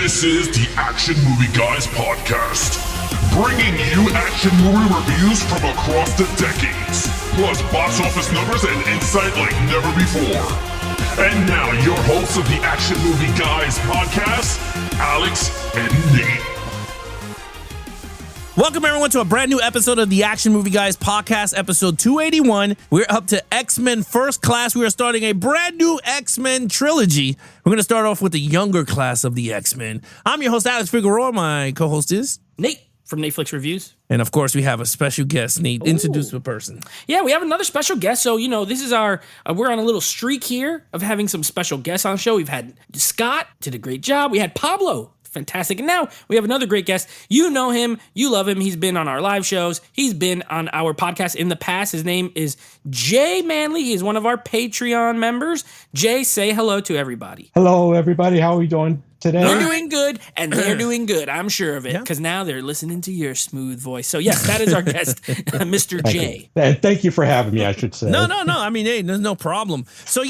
This is the Action Movie Guys podcast, bringing you action movie reviews from across the decades, plus box office numbers and insight like never before. And now, your hosts of the Action Movie Guys podcast, Alex and Nate. Welcome, everyone, to a brand new episode of the Action Movie Guys podcast, episode 281. We're up to X-Men First Class. We are starting a brand new X-Men trilogy. We're going to start off with the younger class of the X-Men. I'm your host, Alex Figueroa. My co-host is Nate from Netflix Reviews. And, of course, we have a special guest. Nate, introduce the person. Yeah, we have another special guest. So, this is our, we're on a little streak here of having some special guests on the show. We've had Scott, did a great job. We had Pablo. Fantastic. And now we have another great guest. You know him. You love him. He's been on our live shows. He's been on our podcast in the past. His name is Jay Manley. He is one of our Patreon members. Jay, say hello to everybody. Hello, everybody. How are we doing today? We're doing good, and they're doing good. I'm sure of it, because now they're listening to your smooth voice. So, yes, that is our guest, Mr. J. Thank you for having me, I should say. No. I mean, hey, there's no problem. So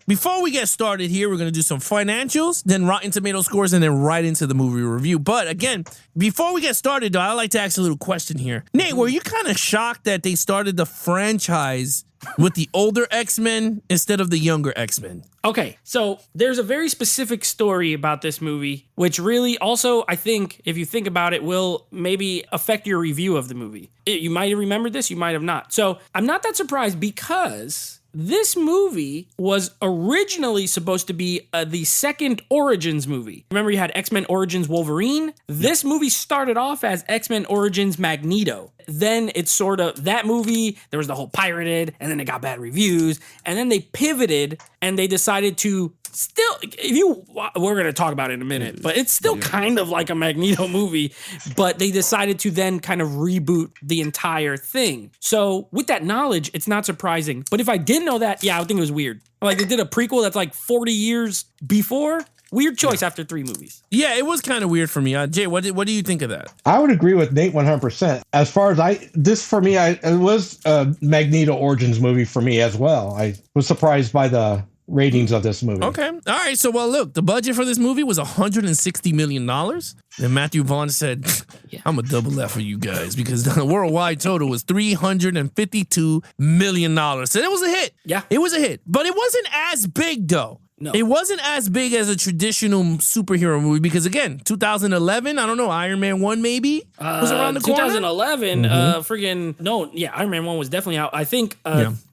before we get started here, we're going to do some financials, then Rotten Tomato scores, and then right into the movie review. But again, before we get started, though, I'd like to ask a little question here. Nate, were you kind of shocked that they started the franchise with the older X-Men instead of the younger X-Men? Okay, so there's a very specific story about this movie, which really also, I think, if you think about it, will maybe affect your review of the movie. You might have remembered this, you might have not. So I'm not that surprised, because this movie was originally supposed to be the second Origins movie. Remember, you had X-Men Origins Wolverine? This movie started off as X-Men Origins Magneto. Then it's sort of that movie, there was the whole pirated, and then it got bad reviews, and then they pivoted and they decided to we're going to talk about it in a minute, but it's still kind of like a Magneto movie, but they decided to then kind of reboot the entire thing. So with that knowledge, it's not surprising. But if I didn't know that, I would think it was weird. Like, they did a prequel that's like 40 years before. Weird choice after 3 movies. Yeah, it was kind of weird for me. Jay, what do you think of that? I would agree with Nate 100%. As far as it was a Magneto Origins movie for me as well. I was surprised by the ratings of this movie. Okay. All right. So, look, the budget for this movie was $160 million. And Matthew Vaughn said, I'm going to double that for you guys, because the worldwide total was $352 million. So it was a hit. Yeah. It was a hit. But it wasn't as big, though. No. It wasn't as big as a traditional superhero movie, because, again, 2011, I don't know, Iron Man 1 maybe was around the corner? 2011, Iron Man 1 was definitely out. I think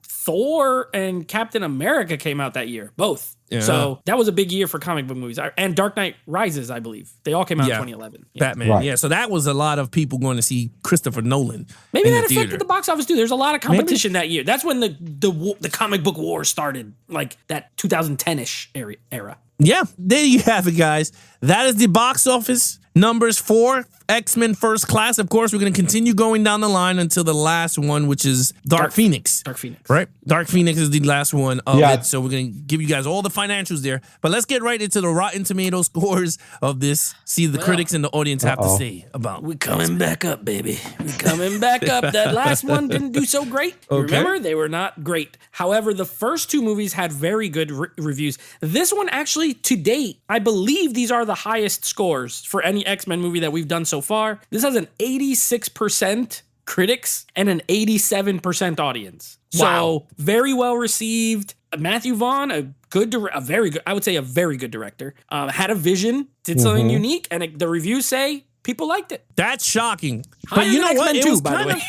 Thor and Captain America came out that year, both. Yeah. So that was a big year for comic book movies. And Dark Knight Rises, I believe. They all came out in 2011. Yeah. Batman, right. So that was a lot of people going to see Christopher Nolan. Maybe that affected the box office too. There's a lot of competition that year. That's when the comic book war started, like that 2010-ish era. Yeah, there you have it, guys. That is the box office numbers for X-Men First Class. Of course, we're going to continue going down the line until the last one, which is Dark Phoenix. Dark Phoenix. Right? Dark Phoenix is the last one of it. So we're going to give you guys all the financials there. But let's get right into the Rotten Tomato scores of this. See the critics and the audience have to say about We're coming back up, baby. We're coming back up. That last one didn't do so great. Okay. Remember? They were not great. However, the first 2 movies had very good reviews. This one actually, to date, I believe these are the highest scores for any X-Men movie that we've done so far. This has an 86% critics and an 87% audience. Wow. So very well received. Matthew Vaughn, a very good director, had a vision, did something unique, and the reviews say people liked it. That's shocking. But you know what? It was 2, by the way.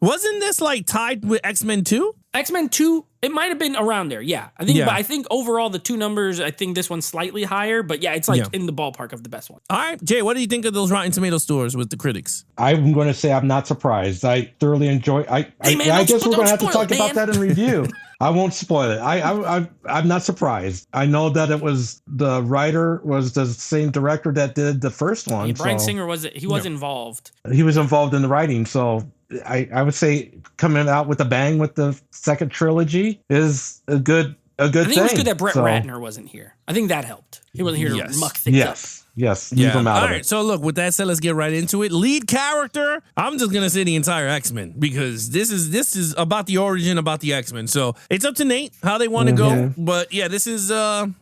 Wasn't this like tied with X-Men 2? X-Men 2, it might have been around there, yeah. But I think overall the 2 numbers, I think this one's slightly higher, but it's in the ballpark of the best one. All right, Jay, what do you think of those Rotten Tomato scores with the critics? I'm going to say I'm not surprised. I thoroughly enjoy. I guess we're going to have to talk about that in review. I won't spoil it. I'm not surprised. I know that the writer was the same director that did the first one. Bryan Singer was involved. He was involved in the writing, so I would say coming out with a bang with the second trilogy is a good thing. I think it was good that Brett Ratner wasn't here. I think that helped. He wasn't here to muck things up. Yes, leave them out All of right, it. so look, with that said, let's get right into it. Lead character, I'm just gonna say the entire X-Men because this is about the origin, about the X-Men. So it's up to Nate how they want to go. But yeah, this is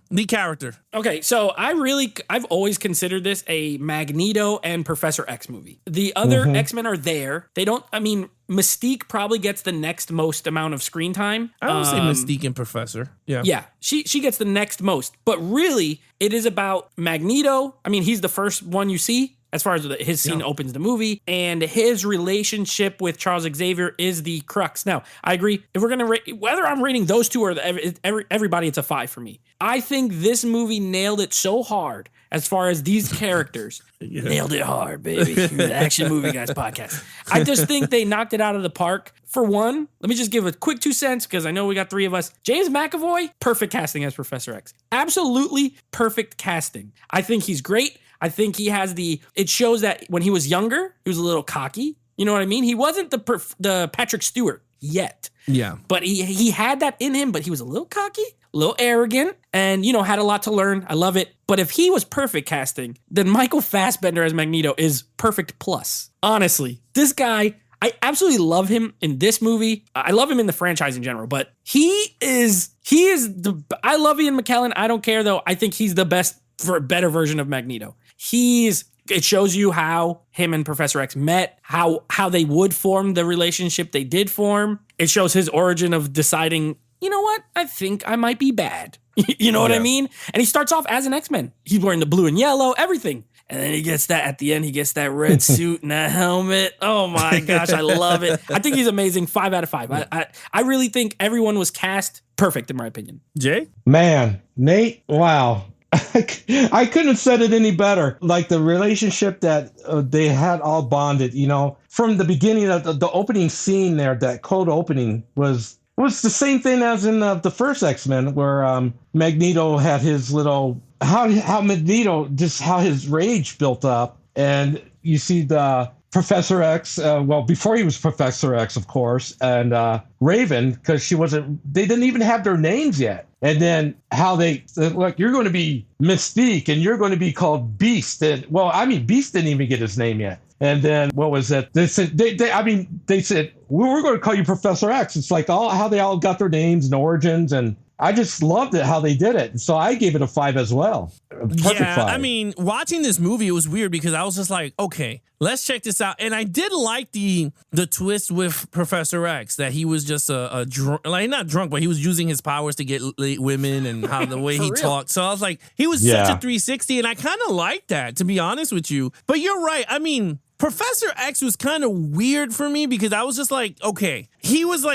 lead character. Okay, so I've always considered this a Magneto and Professor X movie. The other X-Men are there. They don't, I mean, Mystique probably gets the next most amount of screen time. I would say Mystique and Professor. Yeah. Yeah, she gets the next most. But really, it is about Magneto. I mean, he's the first one you see as far as his scene opens the movie, and his relationship with Charles Xavier is the crux. Now, I agree. If we're gonna whether I'm rating those two or everybody, it's a 5 for me. I think this movie nailed it so hard as far as these characters. Nailed it hard, baby. The Action Movie Guys podcast. I just think they knocked it out of the park. For one, let me just give a quick 2 cents because I know we got 3 of us. James McAvoy, perfect casting as Professor X. Absolutely perfect casting. I think he's great. I think he has it shows that when he was younger, he was a little cocky. You know what I mean? He wasn't the Patrick Stewart yet. Yeah. But he had that in him, but he was a little cocky, a little arrogant, and, had a lot to learn. I love it. But if he was perfect casting, then Michael Fassbender as Magneto is perfect plus. Honestly, this guy, I absolutely love him in this movie. I love him in the franchise in general, but I love Ian McKellen. I don't care though. I think he's the best for a better version of Magneto. It shows you how him and Professor X met, how they would form the relationship they did form. It shows his origin of deciding, you know what? I think I might be bad. You know what I mean? And he starts off as an X-Men. He's wearing the blue and yellow, everything. And then he gets that at the end, he gets that red suit and that helmet. Oh my gosh, I love it. I think he's amazing. 5 out of 5. I really think everyone was cast perfect in my opinion. Jay? Man, Nate, wow. I couldn't have said it any better. Like the relationship that they had all bonded, from the beginning of the opening scene there, that cold opening was the same thing as in the first X-Men where Magneto had his little, how Magneto, just how his rage built up. And you see the Professor X, before he was Professor X, of course, and Raven, because they didn't even have their names yet. And then how they, like, you're going to be Mystique and you're going to be called Beast. And, Beast didn't even get his name yet. And then what was it? They said, they said, we're going to call you Professor X. It's like how they all got their names and origins. And I just loved it, how they did it. So I gave it a 5 as well. Perfect 5. I mean, watching this movie, it was weird because I was just like, okay, let's check this out. And I did like the twist with Professor X, that he was just a drunk, like not drunk, but he was using his powers to get women and how the way he talked. So I was like, he was such a 360, and I kind of like that, to be honest with you. But you're right. I mean, Professor X was kind of weird for me because I was just like, okay, he was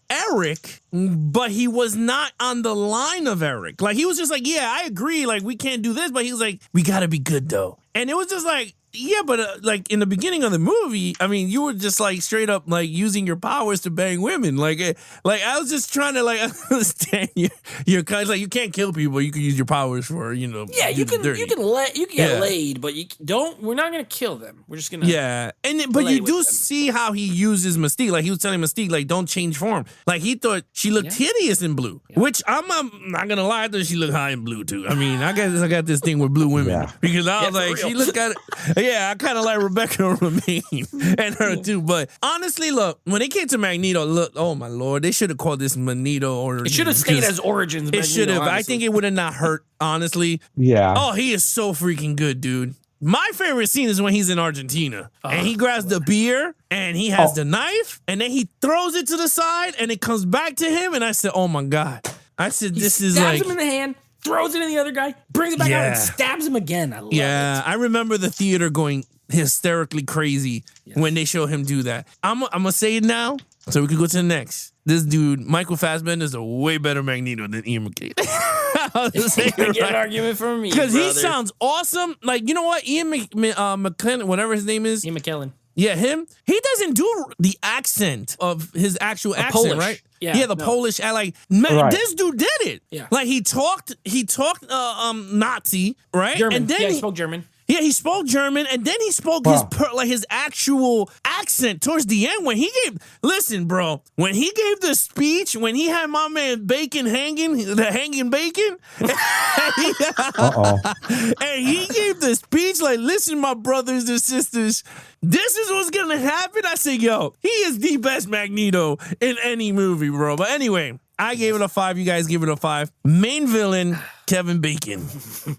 Eric, but he was not on the line of Eric. Like, he was just like, yeah, I agree. Like, we can't do this. But he was like, we got to be good, though. And it was just like, yeah, but like in the beginning of the movie, I mean, you were just like straight up like using your powers to bang women. Like I was just trying to like understand your kind of like, you can't kill people. You can use your powers for, Yeah, you can get laid, but we're not going to kill them. We're just going to. Yeah. But you do see how he uses Mystique. Like, he was telling Mystique, like, don't change form. Like, he thought she looked hideous in blue, which I'm not going to lie, I thought she looked high in blue too. I mean, I got this thing with blue women because I was like, she looked at it. Yeah, I kind of like Rebecca Romijn and her too. But honestly, look, when it came to Magneto, look, oh my Lord, they should have called this Magneto Origins. It should have stayed as Origins. It should have. I think it would have not hurt, honestly. Yeah. Oh, he is so freaking good, dude. My favorite scene is when he's in Argentina and he grabs the beer and he has the knife and then he throws it to the side and it comes back to him. And I said, oh my God. I said, this is like. Stabs him in the hand, throws it in the other guy, brings it back out and stabs him again. I love it. I remember the theater going hysterically crazy when they show him do that. I'm going to say it now so we can go to the next. This dude, Michael Fassbender, is a way better Magneto than Ian McKellen. Get an argument from me, because he sounds awesome. Like, you know what? Ian McKellen, whatever his name is. Ian McKellen. Yeah, him. He doesn't do the accent of his actual accent, Polish. right? Yeah, the Polish. Like, man, this dude did it. Yeah. Like, he talked Nazi, right? German. And then he spoke German. Yeah, he spoke German, and then he spoke his actual accent towards the end when he gave. Listen, bro, when he gave the speech, when he had my man Bacon hanging bacon, and he gave the speech like, "Listen, my brothers and sisters, this is what's gonna happen." I said, "Yo, he is the best Magneto in any movie, bro." But anyway. I gave it a 5. You guys give it a 5. Main villain, Kevin Bacon.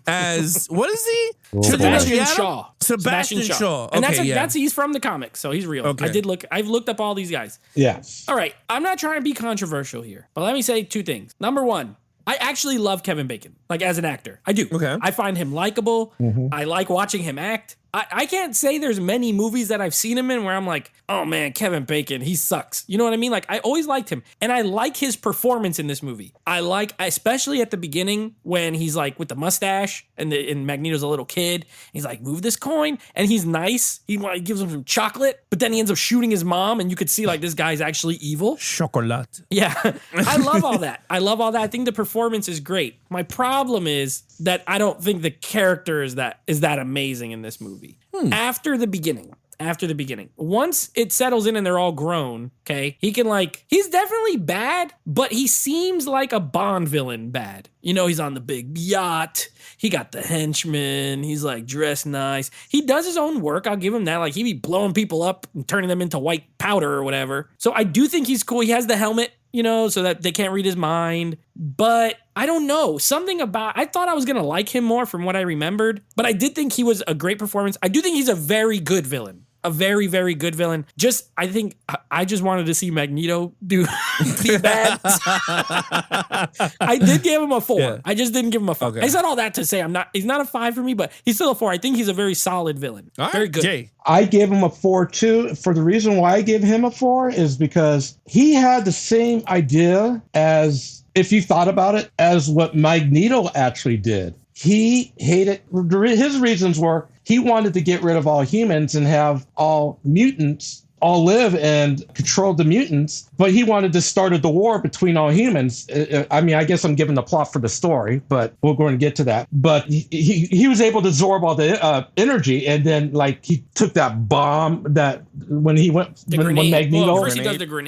As, what is he? Sebastian Shaw. Sebastian Shaw. And Okay, that's he's from the comics, so he's real. Okay. I've looked up all these guys. Yes. All right. I'm not trying to be controversial here, but let me say 2 things. Number 1, I actually love Kevin Bacon, like as an actor. I do. Okay. I find him likable. I like watching him act. I can't say there's many movies that I've seen him in where I'm like, oh man, Kevin Bacon, he sucks. You know what I mean? Like, I always liked him. And I like his performance in this movie. Especially at the beginning when he's like with the mustache and Magneto's a little kid. He's like, move this coin. And he's nice. He gives him some chocolate, but then he ends up shooting his mom. And you could see like this guy's actually evil. Chocolate. Yeah. I love all that. I think the performance is great. My problem is that I don't think the character is that amazing in this movie. After the beginning, once it settles in and they're all grown, okay, he's definitely bad, but he seems like a Bond villain bad. You know, he's on the big yacht. He got the henchmen. He's like dressed nice. He does his own work. I'll give him that. Like, he be blowing people up and turning them into white powder or whatever. So I do think he's cool. He has the helmet, you know, so that they can't read his mind. But I don't know. I thought I was going to like him more from what I remembered. But I did think he was a great performance. I do think he's a very good villain. A very, very good villain. I just wanted to see Magneto be bad. I did give him a 4. Yeah. I just didn't give him a 5. Okay. I said all that to say he's not a 5 for me, but he's still a 4. I think he's a very solid villain. All right, very good. Jay. I gave him a 4 too. For the reason why I gave him a 4 is because he had the same idea as, if you thought about it, as what Magneto actually did. He hated, his reasons were, he wanted to get rid of all humans and have all mutants all live and control the mutants, but he wanted to start the war between all humans. I mean, I guess I'm giving the plot for the story, but we're going to get to that. But he was able to absorb all the energy, and then like he took that bomb that when Magneto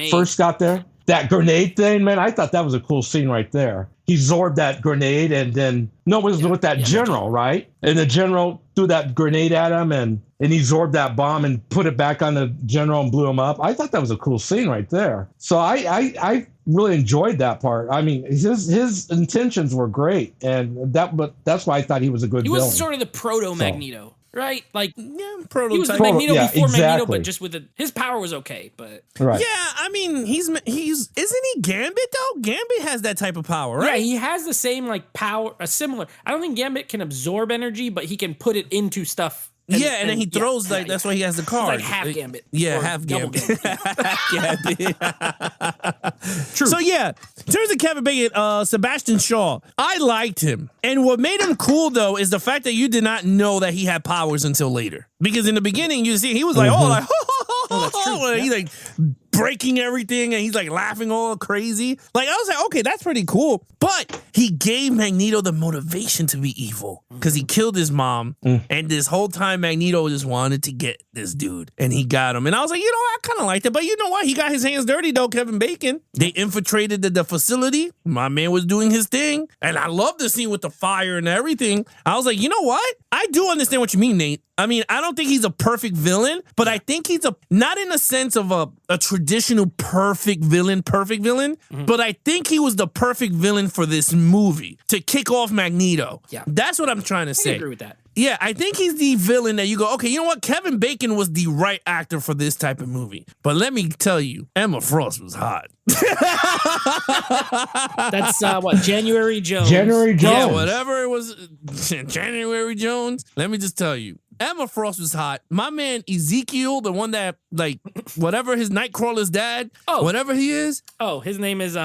first got there. That grenade thing, man, I thought that was a cool scene right there. He absorbed that grenade and then, with that general, right? And the general threw that grenade at him and he absorbed that bomb and put it back on the general and blew him up. I thought that was a cool scene right there. So I really enjoyed that part. I mean, his intentions were great, but that's why I thought he was a good villain. He was sort of the proto-Magneto. Right? Like, prototype. He was the Magneto before Magneto, but just with his power was okay, but... Right. Yeah, I mean, isn't he Gambit, though? Gambit has that type of power, right? Yeah, he has the same, like, power, a similar... I don't think Gambit can absorb energy, but he can put it into into and then he throws, that's why he has the card. It's like half Gambit. Yeah, half Gambit. Half Gambit. True. So, yeah, in terms of Kevin Bacon, Sebastian Shaw, I liked him. And what made him cool, though, is the fact that you did not know that he had powers until later. Because in the beginning, you see, he was like, that's true. He's like breaking everything and he's like laughing all crazy. Like, I was like, okay, that's pretty cool. But he gave Magneto the motivation to be evil because he killed his mom. And this whole time, Magneto just wanted to get this dude and he got him. And I was like, I kind of liked it. But you know what? He got his hands dirty, though, Kevin Bacon. They infiltrated the facility. My man was doing his thing. And I love the scene with the fire and everything. I was like, you know what? I do understand what you mean, Nate. I mean, I don't think he's a perfect villain, but I think he's not in a sense of a traditional perfect villain, but I think he was the perfect villain for this movie to kick off Magneto. Yeah. That's what I'm trying to say. I agree with that. Yeah, I think he's the villain that you go, okay, you know what? Kevin Bacon was the right actor for this type of movie. But let me tell you, Emma Frost was hot. That's January Jones. January Jones. Yeah, whatever it was, January Jones. Let me just tell you, Emma Frost was hot. My man Ezekiel, the one that, like, whatever his Nightcrawler's dad, whatever he is. Oh, his name is,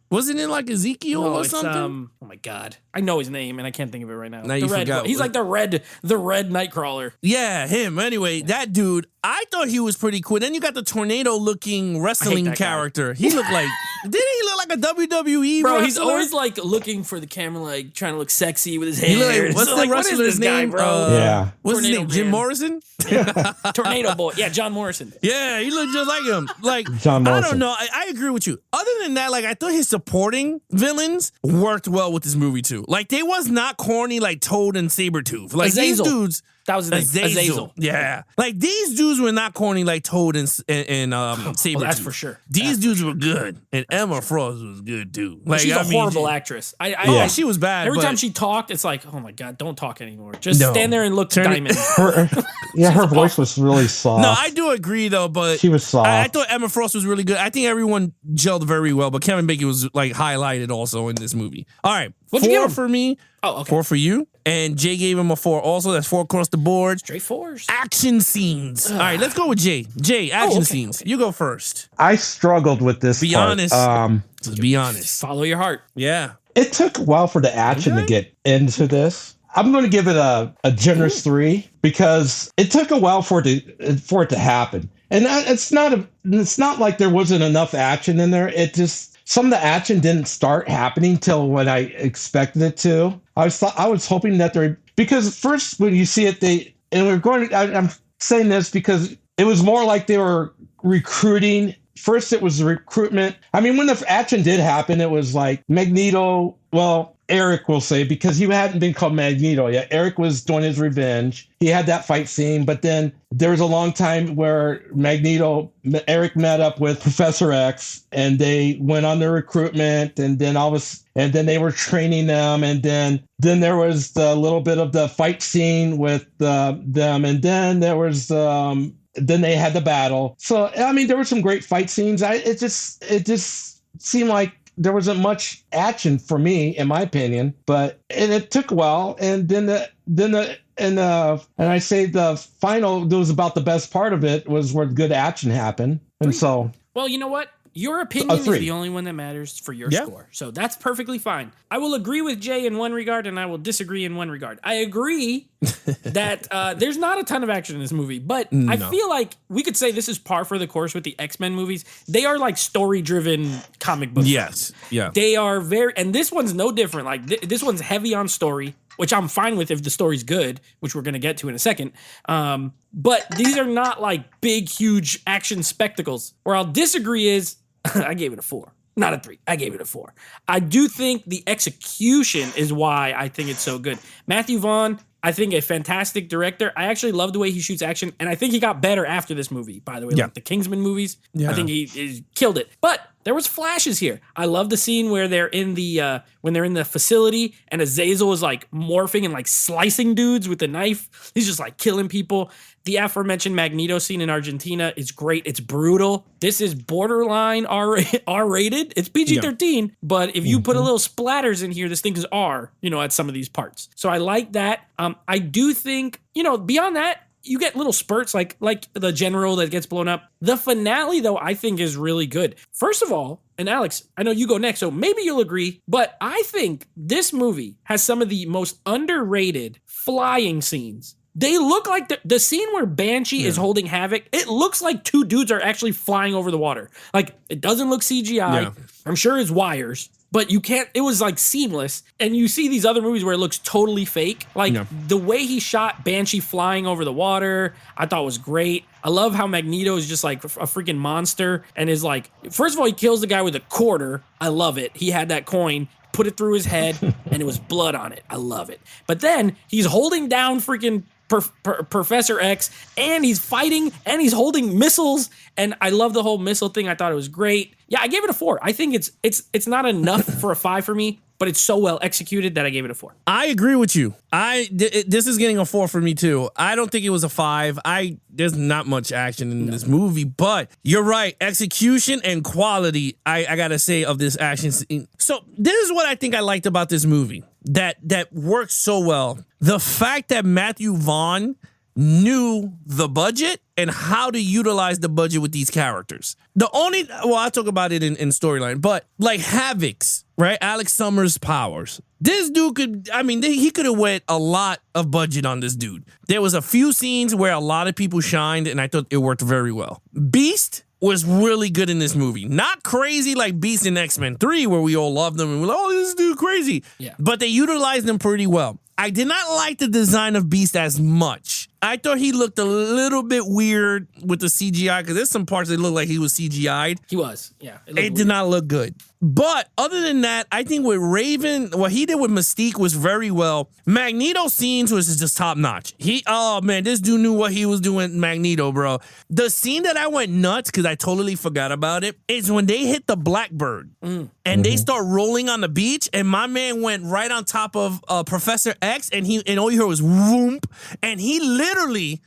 wasn't it like Ezekiel or something? Oh my God. I know his name and I can't think of it right now. Now you forgot. He's like the red Nightcrawler. Yeah, him. Anyway, that dude, I thought he was pretty cool. Then you got the tornado-looking wrestling character. He looked like Didn't he look like a WWE Bro, wrestler? he's always like looking for the camera, like trying to look sexy with his He look hair. like, what's So, the like, what is wrestler's this guy, name? bro? Yeah. What's his Tornado name? Jim Man. Morrison? Tornado Boy. Yeah, John Morrison. Yeah, he looked just like him. Like, John I Morrison. don't know. I agree with you. Other than that, like, I thought his supporting villains worked well with this movie, too. Like, they was not corny like Toad and Sabretooth. Like, these Azazel. dudes... That was his name. Azazel. Yeah. Like, these dudes were not corny like Toad and Sabretooth. that's for sure. These dudes were good. And Emma Frost was good, too. Like, She's I a mean, horrible actress. Yeah, she was bad. Every but time she talked, it's like, oh my God, don't talk anymore. Just No. stand there and look Turn it- diamond. Her voice was really soft. No, I do agree, though, but She was soft. I thought Emma Frost was really good. I think everyone gelled very well, but Kevin Bacon was, like, highlighted also in this movie. All right. What'd you give 4 him? for me. Oh, okay. 4 for you. And Jay gave him a 4 also. That's 4 across the board. Straight fours. Action scenes. All right, let's go with Jay. Jay, action okay, scenes. You go first. I struggled with this. Be part. honest. Just be honest. Follow your heart. Yeah. It took a while for the action to get into this. I'm going to give it a generous 3 because it took a while for it to happen. And it's not like there wasn't enough action in there. It just some of the action didn't start happening till when I expected it to. I was hoping that because first when you see it, I'm saying this because it was more like they were recruiting. First, it was the recruitment. I mean, when the action did happen, it was like Magneto. Well, Eric will say, because he hadn't been called Magneto yet. Eric was doing his revenge. He had that fight scene, but then there was a long time where Eric met up with Professor X, and they went on their recruitment, and then they were training them, and then there was the little bit of the fight scene with them, and then there was then they had the battle. So I mean, there were some great fight scenes. It just seemed like there wasn't much action for me, in my opinion, but it took a while. And then and I say the final, that was about the best part of it, was where good action happened. And so, Well, you know what? Your opinion is 3. the only one that matters for your Yeah. score. So that's perfectly fine. I will agree with Jay in one regard, and I will disagree in one regard. I agree that there's not a ton of action in this movie, but I feel like we could say this is par for the course with the X-Men movies. They are like story-driven comic books. Yes. Yeah. They are and this one's no different. Like this one's heavy on story, which I'm fine with if the story's good, which we're going to get to in a second. But these are not like big, huge action spectacles. Where I'll disagree is I gave it a 4, not a 3. I gave it a 4. I do think the execution is why I think it's so good. Matthew Vaughn, I think a fantastic director. I actually love the way he shoots action, and I think he got better after this movie, by the way. Yeah. Like the Kingsman movies, Yeah. I think he killed it. But there was flashes here. I love the scene where they're in the facility and Azazel is like morphing and like slicing dudes with a knife. He's just like killing people. The aforementioned Magneto scene in Argentina is great. It's brutal. This is borderline R-rated. It's PG-13, but if you put a little splatters in here, this thing is R, at some of these parts. So I like that. I do think, beyond that, you get little spurts like the general that gets blown up. The finale, though, I think is really good. First of all, and Alex, I know you go next, so maybe you'll agree, but I think this movie has some of the most underrated flying scenes. They look like the scene where Banshee is holding Havoc. It looks like 2 dudes are actually flying over the water. Like, it doesn't look CGI. Yeah. I'm sure it's wires, but it was like seamless. And you see these other movies where it looks totally fake. Like the way he shot Banshee flying over the water, I thought was great. I love how Magneto is just like a freaking monster and is like, first of all, he kills the guy with a quarter. I love it. He had that coin, put it through his head, and it was blood on it. I love it. But then he's holding down freaking Professor X, and he's fighting, and he's holding missiles, and I love the whole missile thing. I thought it was great. Yeah, I gave it a 4. I think it's not enough for a 5 for me, but it's so well executed that I gave it a 4. I agree with you. This is getting a 4 for me too. I don't think it was a 5. There's not much action in this movie, but you're right. Execution and quality, I gotta say, of this action scene. So this is what I think I liked about this movie that worked so well. The fact that Matthew Vaughn knew the budget and how to utilize the budget with these characters. I'll talk about it in storyline, but like Havoc's, right? Alex Summers' powers. This dude he could have went a lot of budget on this dude. There was a few scenes where a lot of people shined, and I thought it worked very well. Beast, was really good in this movie. Not crazy like Beast in X-Men 3, where we all loved them and we're like, oh, this dude crazy. Yeah. But they utilized them pretty well. I did not like the design of Beast as much. I thought he looked a little bit weird with the CGI because there's some parts that looked like he was CGI'd. He was, yeah. It did not look good. But other than that, I think with Raven, what he did with Mystique was very well. Magneto scenes was just top notch. Oh man, this dude knew what he was doing, Magneto, bro. The scene that I went nuts because I totally forgot about it is when they hit the Blackbird and they start rolling on the beach, and my man went right on top of Professor X, and all you heard was whoomp, and he literally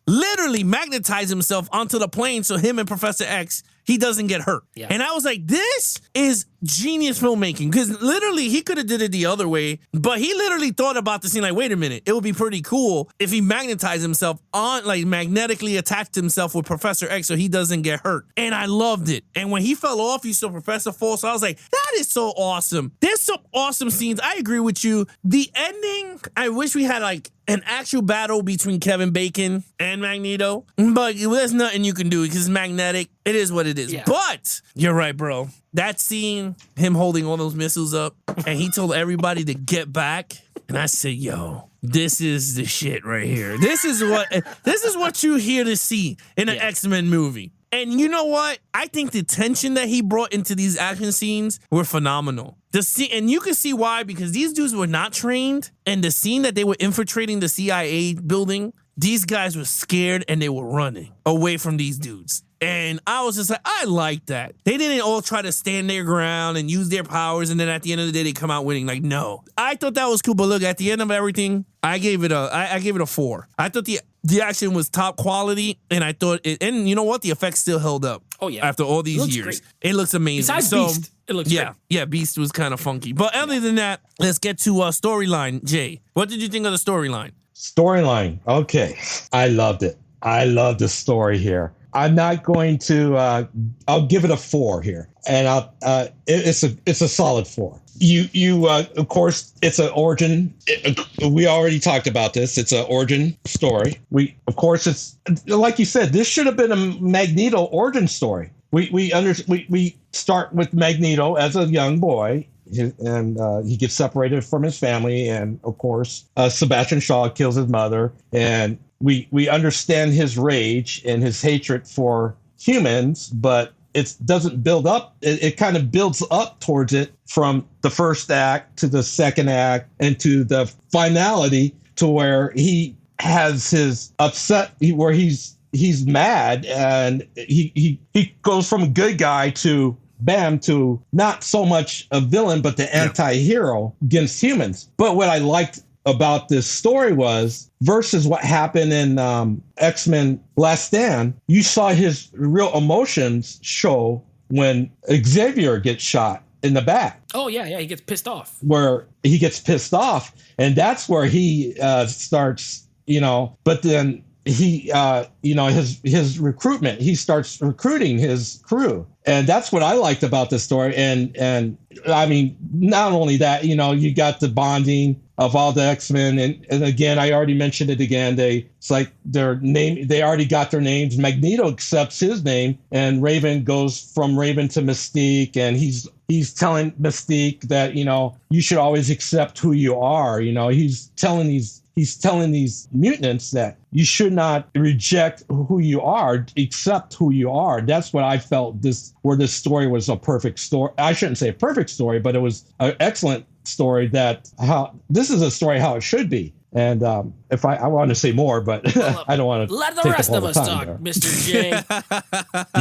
magnetized himself onto the plane so him and Professor X, he doesn't get hurt. Yeah. And I was like, this is genius filmmaking, because literally he could have did it the other way, but he literally thought about the scene like, wait a minute, it would be pretty cool if he magnetized himself on, like magnetically attached himself with Professor X so he doesn't get hurt. And I loved it. And when he fell off, you saw Professor fall. So I was like, that is so awesome. There's some awesome scenes. I agree with you. The ending, I wish we had like an actual battle between Kevin Bacon and Magneto, but there's nothing you can do because it's magnetic. It is what it is. Yeah. But you're right, bro. That scene, him holding all those missiles up, and he told everybody to get back. And I said, yo, this is the shit right here. This is what you here to see in an X-Men movie. And you know what? I think the tension that he brought into these action scenes were phenomenal. And you can see why, because these dudes were not trained. And the scene that they were infiltrating the CIA building, these guys were scared and they were running away from these dudes. And I was just like, I like that. They didn't all try to stand their ground and use their powers, and then at the end of the day, they come out winning. Like, no. I thought that was cool, but look, at the end of everything, I gave it a 4. I thought the action was top quality, and I thought and you know what? The effects still held up. Oh, yeah. After all these years. Great. It looks amazing. Besides Beast, it looks great. Yeah, Beast was kind of funky. But other than that, let's get to storyline. Jay, what did you think of the storyline? Storyline. Okay. I loved it. I love the story here. I'm not going to. I'll give it a 4 here, and it's a solid 4. You of course, it's an origin. We already talked about this. It's an origin story. It's like you said. This should have been a Magneto origin story. We start with Magneto as a young boy. And he gets separated from his family, and of course, Sebastian Shaw kills his mother, and we understand his rage and his hatred for humans, but it doesn't build up. It kind of builds up towards it from the first act to the second act and to the finality, to where he has his upset, where he's mad, and he goes from good guy to not so much a villain, but the anti-hero against humans. But what I liked about this story was, versus what happened in X-Men Last Stand, you saw his real emotions show when Xavier gets shot in the back. Oh, yeah, he gets pissed off. Where he gets pissed off, and that's where he starts, but then he, his recruitment, he starts recruiting his crew. And that's what I liked about this story. And I mean, not only that, you got the bonding of all the X-Men. And again, I already mentioned it again. It's like their name, they already got their names. Magneto accepts his name, and Raven goes from Raven to Mystique. And he's telling Mystique that, you should always accept who you are. He's telling these mutants that you should not reject who you are, accept who you are. That's what I felt where this story was a perfect story. I shouldn't say a perfect story, but it was an excellent story. This is a story how it should be. And if I want to say more, but I don't want to. Let the rest of us talk, there. Mr. J.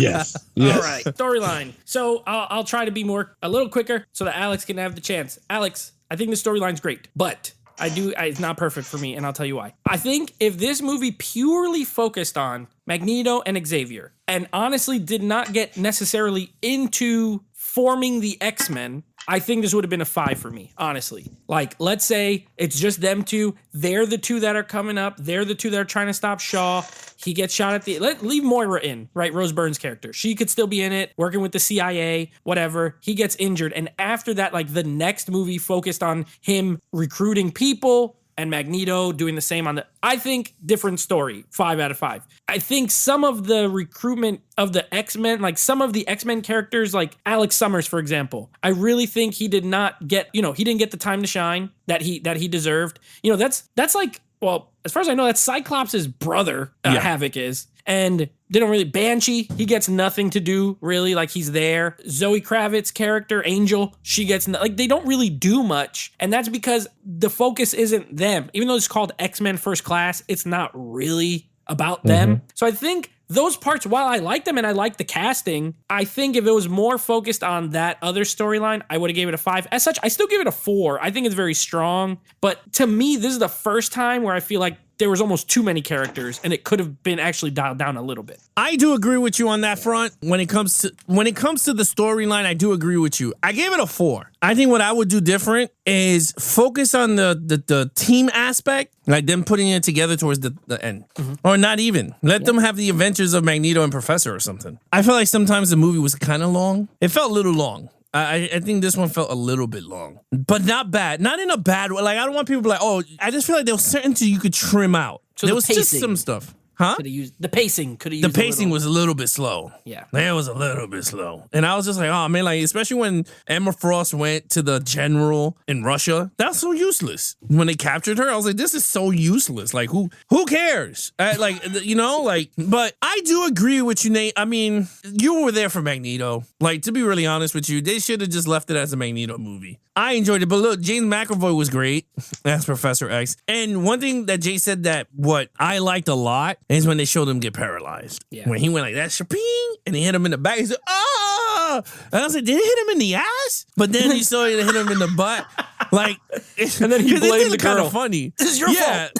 Yes. All right. Storyline. So I'll try to be a little quicker so that Alex can have the chance. Alex, I think the storyline's great, but it's not perfect for me, and I'll tell you why. I think if this movie purely focused on Magneto and Xavier, and honestly did not get necessarily into forming the X-Men, I think this would have been a 5 for me, honestly. Like, let's say it's just them two. They're the two that are coming up. They're the two that are trying to stop Shaw. He gets shot at leave Moira in, right? Rose Byrne's character. She could still be in it, working with the CIA, whatever. He gets injured. And after that, like, the next movie focused on him recruiting people, and Magneto doing the same on the. I think different story. 5 out of 5. I think some of the recruitment of the X-Men, like some of the X-Men characters, like Alex Summers, for example, I really think he did not get, he didn't get the time to shine that he deserved. That's like, well, as far as I know, that's Cyclops' brother, Havoc is. And they don't really, Banshee, he gets nothing to do, really, like he's there. Zoe Kravitz character, Angel, she gets, like they don't really do much. And that's because the focus isn't them. Even though it's called X-Men First Class, it's not really about them. So I think those parts, while I like them and I like the casting, I think if it was more focused on that other storyline, I would have gave it a 5. As such, I still give it a 4. I think it's very strong. But to me, this is the first time where I feel like there was almost too many characters and it could have been actually dialed down a little bit. I do agree with you on that front. When it comes to the storyline, I do agree with you. I gave it a 4. I think what I would do different is focus on the team aspect, like them putting it together towards the end. Or not even. Let them have the adventures of Magneto and Professor or something. I feel like sometimes the movie was kind of long. It felt a little long. I think this one felt a little bit long, but not bad. Not in a bad way. Like, I don't want people to be like, oh, I just feel like there was certain things you could trim out. So there was just some stuff. Huh? The pacing could have used. The pacing was a little bit slow. Yeah. It was a little bit slow. And I was just like, oh man, like, especially when Emma Frost went to the general in Russia, that's so useless. When they captured her, I was like, this is so useless. Like, who cares? But I do agree with you, Nate. I mean, you were there for Magneto. Like, to be really honest with you, they should have just left it as a Magneto movie. I enjoyed it, but look, James McAvoy was great as Professor X. And one thing that Jay said that what I liked a lot is when they showed him get paralyzed. Yeah. When he went like that, shaping, and they hit him in the back. He said, "Ah!" And I was like, did it hit him in the ass? But then you saw it hit him in the butt. Like, and then he blamed the girl. Kind of funny. This is your fault.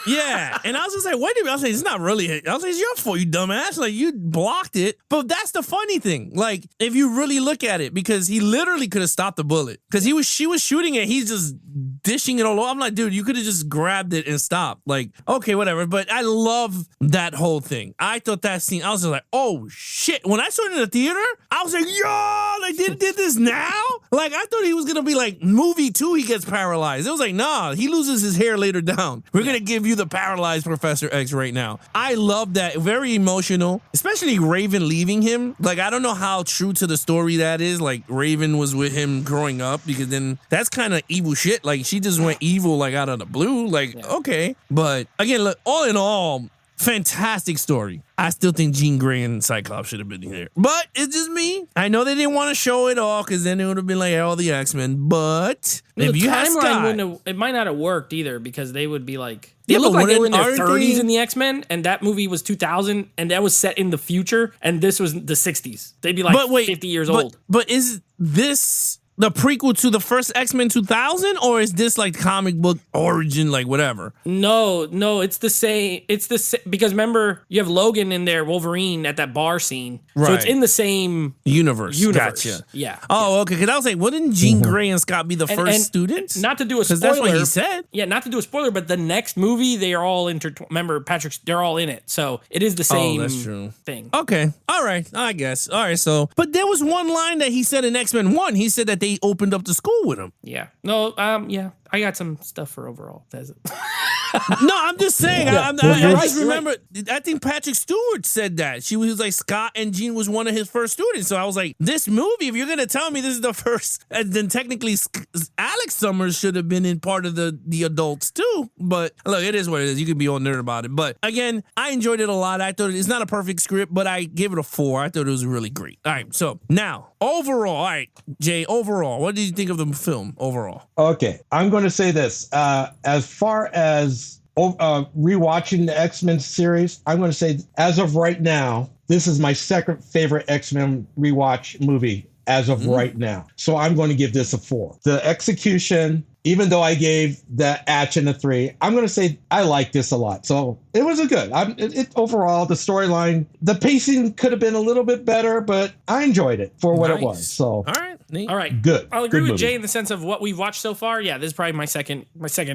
Yeah, and I was just like, wait a minute. I was like, it's not really. I was like, it's your fault, you dumbass. Like, you blocked it. But that's the funny thing. Like, if you really look at it, because he literally could have stopped the bullet. Because she was shooting it. He's just dishing it all over. I'm like, dude, you could have just grabbed it and stopped. Like, okay, whatever. But I love that whole thing. I thought that scene, I was just like, oh, shit. When I saw it in the theater, I was like, yo, like, they did this now? Like, I thought he was going to be like, movie 2, he gets paralyzed. It was like, nah, he loses his hair later down. We're going to give you the paralyzed Professor X right now. I love that. Very emotional, especially Raven leaving him. Like, I don't know how true to the story that is. Like, Raven was with him growing up, because then that's kind of evil shit. Like, she just went evil, like, out of the blue. Like, okay. But again, look, all in all, fantastic story. I still think Jean Grey and Cyclops should have been here. But it's just me. I know they didn't want to show it all, because then it would have been like all the X-Men. But if you had Scott, it might not have worked either, because they would be like, they look like they were in their 30s in the X-Men, and that movie was 2000, and that was set in the future, and this was the 60s. They'd be like 50 years old. But is this the prequel to the first X-Men 2000, or is this like comic book origin, like whatever? No, it's the same. It's the same, because remember, you have Logan in there, Wolverine at that bar scene. Right. So it's in the same universe. Gotcha. Yeah. Oh, okay. Because I was like, wouldn't Jean Grey and Scott be the first students? Not to do a spoiler. Because that's what he said. Yeah, not to do a spoiler, but the next movie, they are all remember, Patrick, they're all in it. So it is the same that's true. thing. Okay. All right. I guess. All right. So, but there was one line that he said in X-Men 1. He said that they opened up the school with him. Yeah. No, yeah. I got some stuff for overall. That's it. No, I'm just saying. I just remember, I think Patrick Stewart said that. She was like, Scott and Jean was one of his first students. So I was like, this movie, if you're going to tell me this is the first, then technically Alex Summers should have been in part of the adults too. But look, it is what it is. You can be all nerd about it. But again, I enjoyed it a lot. I thought it's not a perfect script, but I give it a 4. I thought it was really great. All right. So now, overall, all right, Jay, overall, what did you think of the film overall? Okay. I'm going to say this. As far as rewatching the X-Men series, I'm going to say, as of right now, this is my second favorite X-Men rewatch movie as of right now. So I'm going to give this a 4. The execution, even though I gave that action a 3, I'm going to say I like this a lot. So it was a good. Overall, the storyline, the pacing could have been a little bit better, but I enjoyed it for what it was. So all right. Neat. All right. Good. I'll agree with movie. Jay in the sense of what we've watched so far. Yeah, this is probably my second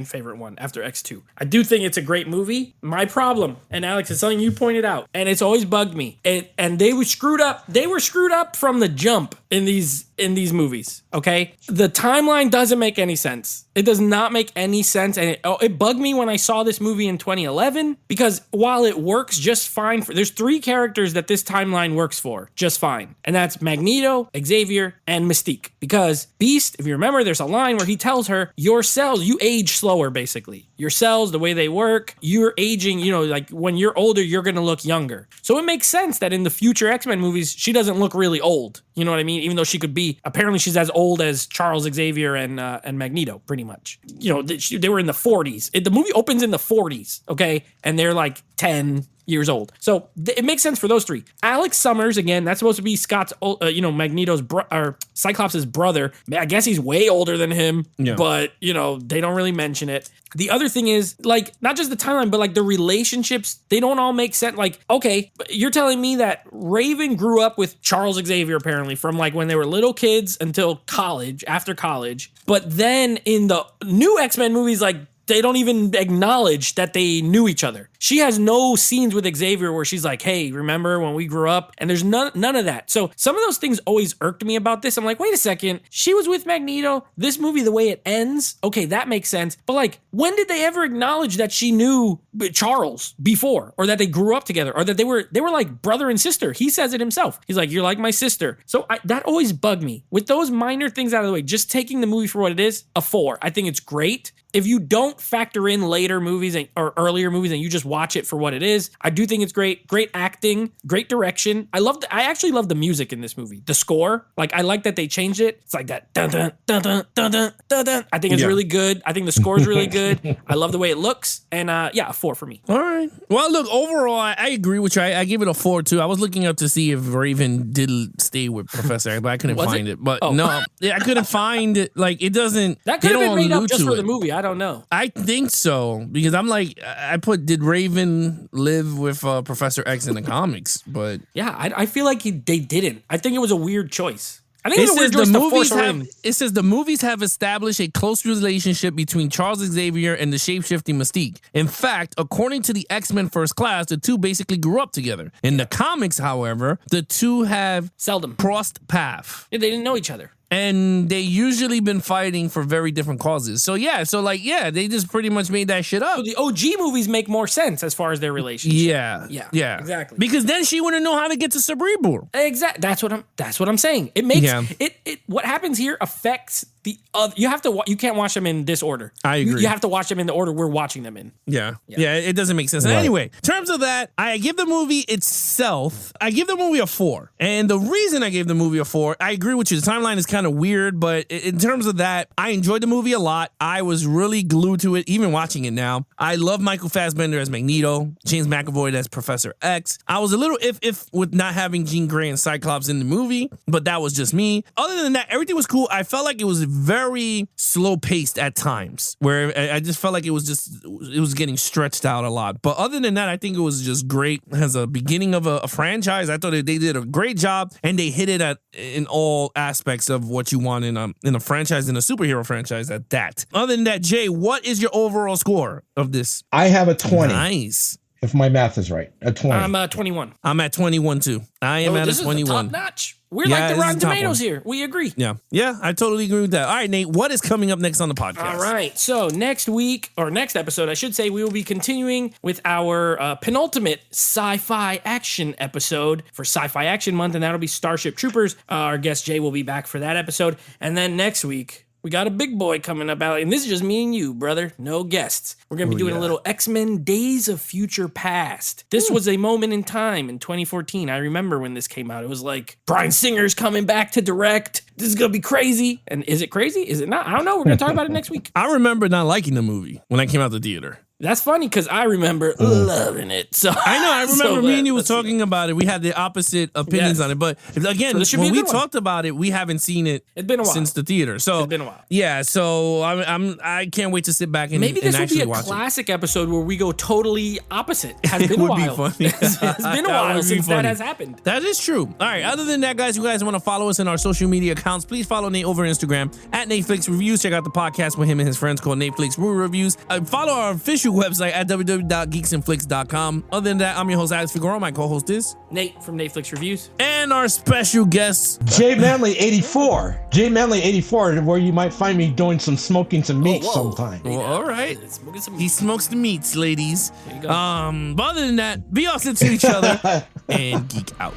favorite one after X2. I do think it's a great movie. My problem, and Alex, it's something you pointed out, and it's always bugged me. And they were screwed up. They were screwed up from the jump in these movies. Okay, the timeline doesn't make any sense. It does not make any sense. And it bugged me when I saw this movie in 2011 because while it works just fine, there's 3 characters that this timeline works for just fine. And that's Magneto, Xavier, and Mystique. Because Beast, if you remember, there's a line where he tells her, your cells, you age slower, basically. Your cells, the way they work, you're aging, like when you're older, you're going to look younger. So it makes sense that in the future X-Men movies, she doesn't look really old. You know what I mean? Even though she could be, apparently she's as old as Charles Xavier and Magneto, pretty much. They were in the 40s. The movie opens in the 40s, okay? And they're like 10 years old. So it makes sense for those 3. Alex Summers, again, that's supposed to be Scott's, Magneto's or Cyclops' brother. I guess he's way older than him, but, they don't really mention it. The other thing is, like, not just the timeline, but like the relationships, they don't all make sense. Like, okay, you're telling me that Raven grew up with Charles Xavier, apparently, from like when they were little kids until college, after college. But then in the new X-Men movies, like, they don't even acknowledge that they knew each other. She has no scenes with Xavier where she's like, hey, remember when we grew up? And there's none of that. So some of those things always irked me about this. I'm like, wait a second. She was with Magneto. This movie, the way it ends, okay, that makes sense. But like, when did they ever acknowledge that she knew Charles before, or that they grew up together, or that they were like brother and sister? He says it himself. He's like, you're like my sister. So that always bugged me. With those minor things out of the way, just taking the movie for what it is, a 4. I think it's great. If you don't factor in later movies or earlier movies and you just watch it for what it is, I do think it's great. Great acting, great direction. I actually love the music in this movie. The score, like, I like that they changed it. It's like that dun dun dun dun dun dun dun dun. I think it's really good. I think the score is really good. I love the way it looks. And a 4 for me. All right. Well, look, overall, I agree with you. I give it a 4 too. I was looking up to see if Raven did stay with Professor X, but I couldn't find it. But no, I couldn't find it. Like, it doesn't. That could have been made up just for the movie. I don't know. I think so, because I'm like, did Raven live with Professor X in the comics? But yeah, I feel like they didn't. I think it was a weird choice. I think it was a weird choice to force her in. It says the movies have established a close relationship between Charles Xavier and the shapeshifting Mystique. In fact, according to the X-Men First Class, the 2 basically grew up together. In the comics, however, the 2 have seldom crossed paths. Yeah, they didn't know each other. And they usually been fighting for very different causes. So they just pretty much made that shit up. So the OG movies make more sense as far as their relationship. Yeah, exactly. Because then she wouldn't know how to get to Cerebral. Exactly. That's what I'm saying. It makes it. What happens here affects the other. You can't watch them in this order. I agree. You have to watch them in the order we're watching them in. Yeah. It doesn't make sense. Right. Anyway, in terms of that, I give the movie itself, I give the movie a 4. And the reason I gave the movie a 4, I agree with you. The timeline is kind of weird, but in terms of that, I enjoyed the movie a lot. I was really glued to it, even watching it now. I love Michael Fassbender as Magneto, James McAvoy as Professor X. I was a little if with not having Jean Grey and Cyclops in the movie, but that was just me. Other than that, everything was cool. I felt like it was very slow paced at times, where I just felt like it was getting stretched out a lot. But other than that, I think it was just great as a beginning of a franchise. I thought they did a great job, and they hit it in all aspects of what you want in a franchise, in a superhero franchise at that. Other than that, Jay, what is your overall score of this? I have a 20. Nice. If my math is right, a 20. I'm 21. I'm at 21 too. I am at a 21. This is top notch. We're like the Rotten Tomatoes here. We agree. Yeah, I totally agree with that. All right, Nate, what is coming up next on the podcast? All right, so next week, or next episode, I should say, we will be continuing with our penultimate sci-fi action episode for Sci-Fi Action Month, and that'll be Starship Troopers. Our guest Jay will be back for that episode. And then next week, we got a big boy coming up, and this is just me and you, brother. No guests. We're going to be doing a little X-Men Days of Future Past. This was a moment in time in 2014. I remember when this came out. It was like, Bryan Singer's coming back to direct. This is going to be crazy. And is it crazy? Is it not? I don't know. We're going to talk about it next week. I remember not liking the movie when I came out the theater. That's funny because I remember loving it. So I know. I remember me and you was talking about it. We had the opposite opinions on it. But again, when we talked about it, we haven't seen it since the theater. So it's been a while. Yeah. So I can't wait to sit back and maybe this will be a classic episode where we go totally opposite. It has been a while. Be funny. It's been a while since that has happened. That is true. All right. Other than that, guys, you guys want to follow us in our social media accounts, please follow Nate over Instagram at Netflix Reviews. Check out the podcast with him and his friends called Netflix Movie Reviews. Follow our official official website at www.geeksandflix.com. Other than that, I'm your host, Alex Figueroa. My co-host is Nate from Netflix Reviews. And our special guest, Jay Manley 84. Jay Manley 84, where you might find me doing some smoking some meat sometime. Well, all right. Smoking He smokes the meats, ladies. There you go. But other than that, be awesome to each other and geek out.